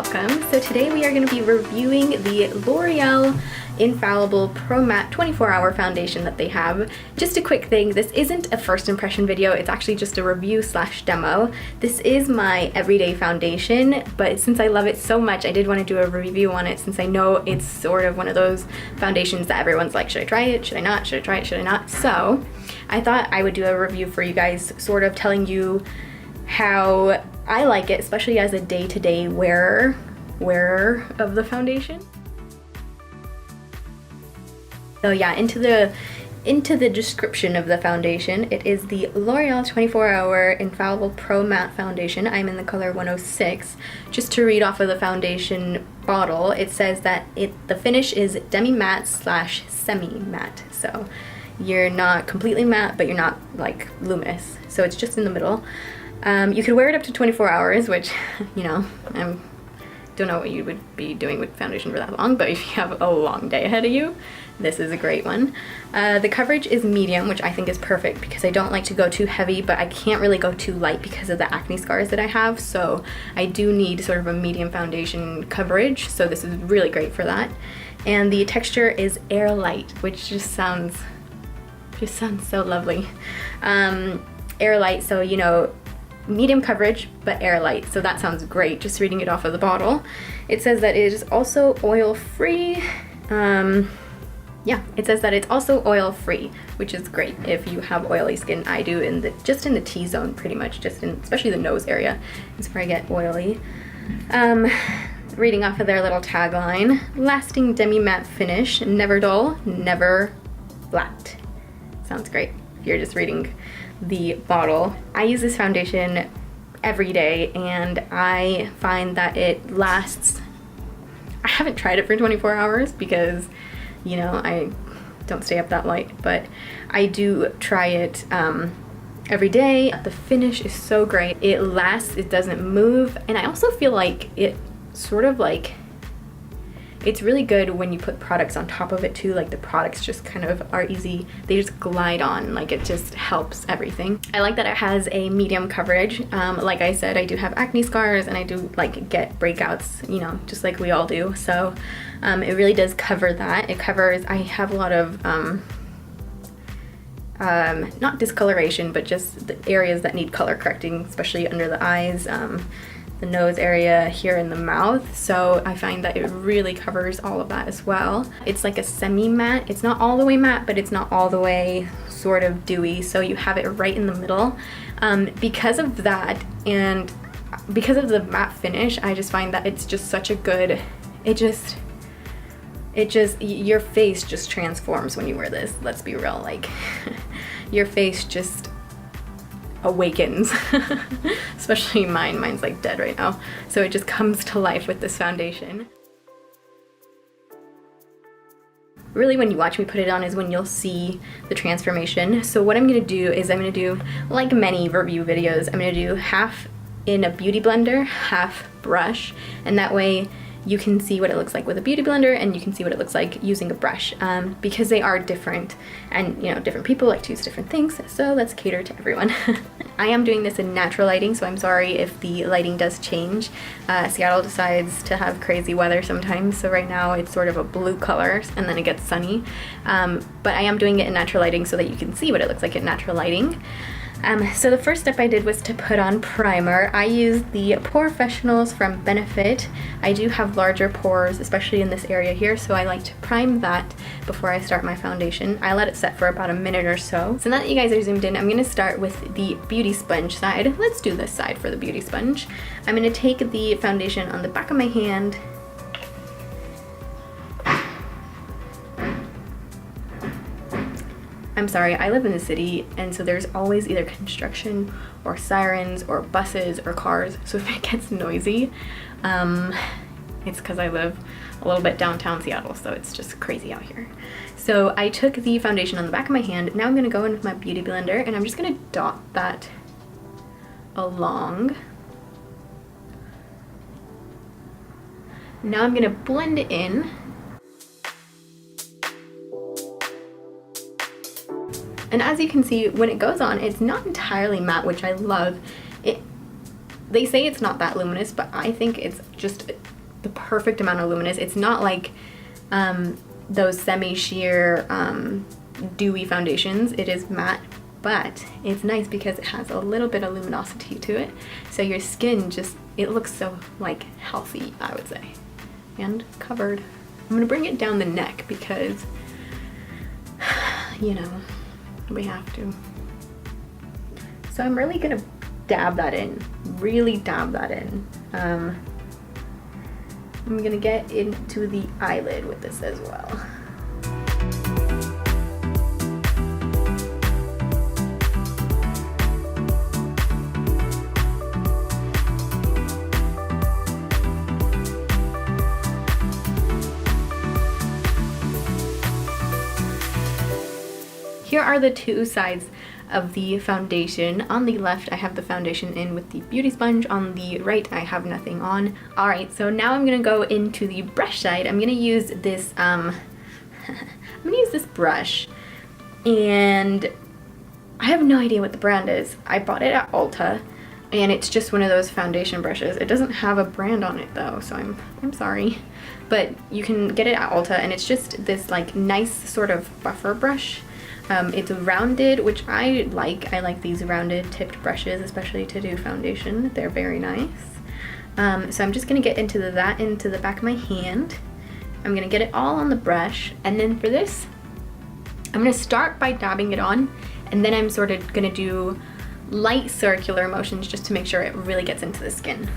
welcome. So today we are going to be reviewing the L'Oreal Infallible Pro Matte 24-Hour Foundation that they have. Just a quick thing, this isn't a first impression video, it's actually just a review slash demo. This is my everyday foundation, but since I love it so much, I did want to do a review on it since I know it's sort of one of those foundations that everyone's like, should I try it? Should I not? Should I try it? Should I not? So I thought I would do a review for you guys, sort of telling you how I like it, especially as a day-to-day wearer of the foundation. So yeah, into the description of the foundation, it is the L'Oreal 24-Hour Infallible Pro Matte Foundation. I'm in the color 106. Just to read off of the foundation bottle, it says that the finish is demi-matte slash semi-matte. So you're not completely matte, but you're not like luminous. So it's just in the middle. You could wear it up to 24 hours, which, you know, I don't know what you would be doing with foundation for that long, but if you have a long day ahead of you, this is a great one. The coverage is medium, which I think is perfect because I don't like to go too heavy, but I can't really go too light because of the acne scars that I have, so I do need sort of a medium foundation coverage, so this is really great for that. And the texture is air light, which just sounds so lovely. Air light, so you know, medium coverage but air light, so that sounds great just reading it off of the bottle. It says that it is also oil free. Yeah, it says that it's also oil free, which is great if you have oily skin. I do just in the T-zone pretty much, especially the nose area is where I get oily. Reading off of their little tagline, lasting demi-matte finish, never dull, never flat. Sounds great if you're just reading the bottle. I use this foundation every day and I find that it lasts. I haven't tried it for 24 hours because, you know, I don't stay up that late, but I do try it every day. The finish is so great. It lasts, it doesn't move, and I also feel like it sort of like, it's really good when you put products on top of it too, like the products just kind of are easy, they just glide on, like it just helps everything. I like that it has a medium coverage. Like I said, I do have acne scars and I do like get breakouts, you know, just like we all do, so it really does cover that. It covers, I have a lot of not discoloration, but just the areas that need color correcting, especially under the eyes, the nose area, here in the mouth, so I find that it really covers all of that as well. It's like a semi-matte. It's not all the way matte, but it's not all the way sort of dewy, so you have it right in the middle. Because of that and because of the matte finish, I just find that it's just such a good, your face just transforms when you wear this. Let's be real, like your face just awakens. Especially mine's like dead right now, so it just comes to life with this foundation. Really, when you watch me put it on is when you'll see the transformation. So what I'm gonna do is I'm gonna do, like many review videos, I'm gonna do half in a beauty blender, half brush, and that way you can see what it looks like with a beauty blender and you can see what it looks like using a brush, because they are different and, you know, different people like to use different things, so let's cater to everyone. I am doing this in natural lighting, so I'm sorry if the lighting does change. Seattle decides to have crazy weather sometimes, so right now it's sort of a blue color and then it gets sunny, but I am doing it in natural lighting so that you can see what it looks like in natural lighting. So the first step I did was to put on primer. I used the Porefessionals from Benefit. I do have larger pores, especially in this area here, so I like to prime that before I start my foundation. I let it set for about a minute or so. So now that you guys are zoomed in, I'm gonna start with the beauty sponge side. Let's do this side for the beauty sponge. I'm gonna take the foundation on the back of my hand, I'm sorry, I live in the city, and so there's always either construction or sirens or buses or cars, so if it gets noisy, it's because I live a little bit downtown Seattle, so it's just crazy out here. So I took the foundation on the back of my hand. Now I'm going to go in with my beauty blender, and I'm just going to dot that along. Now I'm going to blend it in. And as you can see, when it goes on, it's not entirely matte, which I love. They say it's not that luminous, but I think it's just the perfect amount of luminous. It's not like those semi-sheer dewy foundations. It is matte, but it's nice because it has a little bit of luminosity to it. So your skin just, it looks so like healthy, I would say, and covered. I'm gonna bring it down the neck because, you know, we have to. So I'm really gonna dab that in, really dab that in. I'm gonna get into the eyelid with this as well. Here are the two sides of the foundation. On the left, I have the foundation in with the beauty sponge. On the right, I have nothing on. All right, so now I'm gonna go into the brush side. I'm gonna use this, I'm gonna use this brush, and I have no idea what the brand is. I bought it at Ulta, and it's just one of those foundation brushes. It doesn't have a brand on it though, so I'm sorry. But you can get it at Ulta, and it's just this like nice sort of buffer brush. It's rounded, which I like. I like these rounded tipped brushes, especially to do foundation. They're very nice. So I'm just gonna get into the back of my hand. I'm gonna get it all on the brush, and then for this, I'm gonna start by dabbing it on, and then I'm sort of gonna do light circular motions just to make sure it really gets into the skin.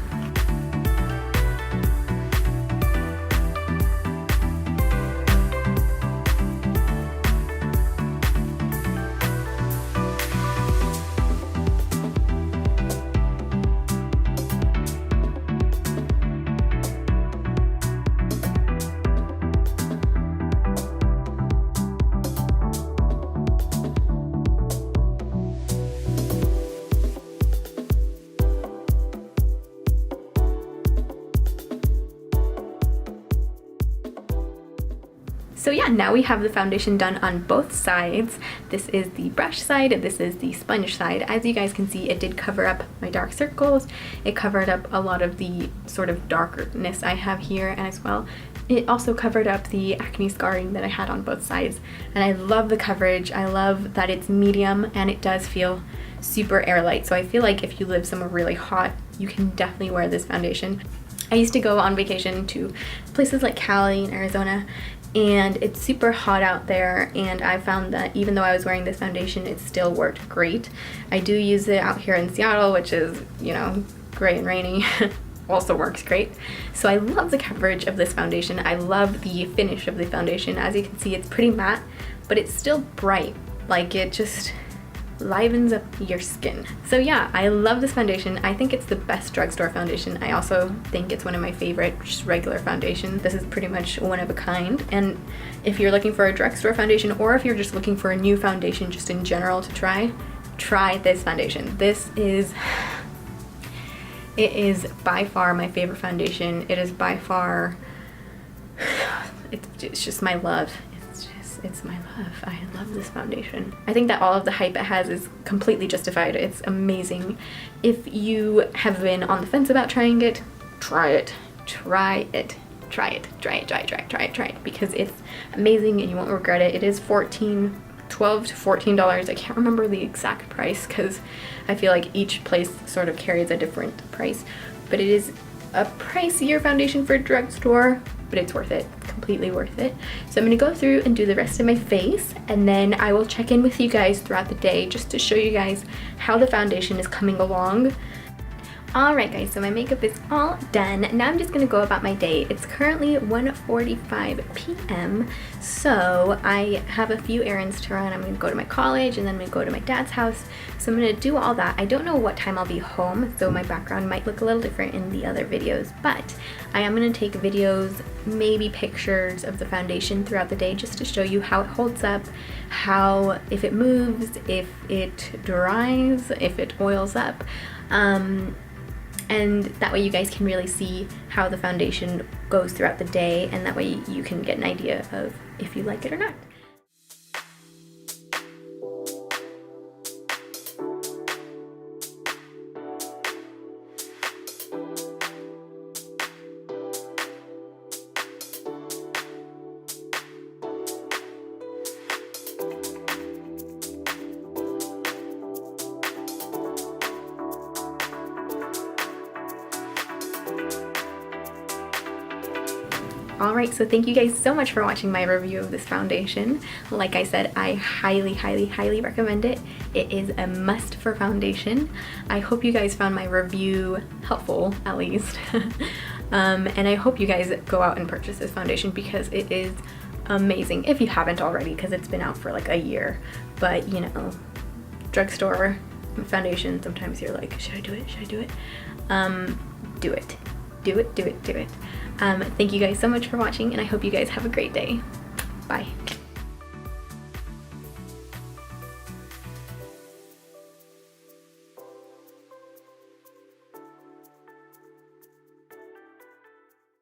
So yeah, now we have the foundation done on both sides. This is the brush side, and this is the sponge side. As you guys can see, it did cover up my dark circles. It covered up a lot of the sort of darkness I have here as well. It also covered up the acne scarring that I had on both sides. And I love the coverage. I love that it's medium, and it does feel super airlight. So I feel like if you live somewhere really hot, you can definitely wear this foundation. I used to go on vacation to places like Cali and Arizona, and it's super hot out there, and I found that even though I was wearing this foundation, it still worked great. I do use it out here in Seattle, which is, you know, gray and rainy. Also works great. So I love the coverage of this foundation. I love the finish of the foundation. As you can see, it's pretty matte, but it's still bright. Like, it just livens up your skin. So yeah, I love this foundation. I think it's the best drugstore foundation. I also think it's one of my favorite just regular foundations. This is pretty much one of a kind. And if you're looking for a drugstore foundation, or if you're just looking for a new foundation just in general to try this foundation. It is by far my favorite foundation. It is by far, it's just my love. It's my love. I love this foundation. I think that all of the hype it has is completely justified. It's amazing. If you have been on the fence about trying it, try it. Try it. Try it. Try it. Try it. Try it. Try it. Try it. Because it's amazing and you won't regret it. It is $12 to $14. I can't remember the exact price because I feel like each place sort of carries a different price. But it is a pricier foundation for a drugstore, but it's worth it. Completely worth it. So I'm gonna go through and do the rest of my face, and then I will check in with you guys throughout the day just to show you guys how the foundation is coming along. Alright guys, so my makeup is all done. Now I'm just gonna go about my day. It's currently 1:45 p.m. So I have a few errands to run. I'm gonna go to my college, and then I'm gonna go to my dad's house. So I'm gonna do all that. I don't know what time I'll be home, so my background might look a little different in the other videos, but I am gonna take videos, maybe pictures of the foundation throughout the day just to show you how it holds up, how, if it moves, if it dries, if it oils up. And that way you guys can really see how the foundation goes throughout the day, and that way you can get an idea of if you like it or not. Alright, so thank you guys so much for watching my review of this foundation. Like I said, I highly, highly, highly recommend it. It is a must for foundation. I hope you guys found my review helpful, at least. And I hope you guys go out and purchase this foundation because it is amazing, if you haven't already, because it's been out for like a year. But you know, drugstore foundation, sometimes you're like, should I do it? Should I do it? Do it. Do it, do it, do it. Thank you guys so much for watching, and I hope you guys have a great day. Bye.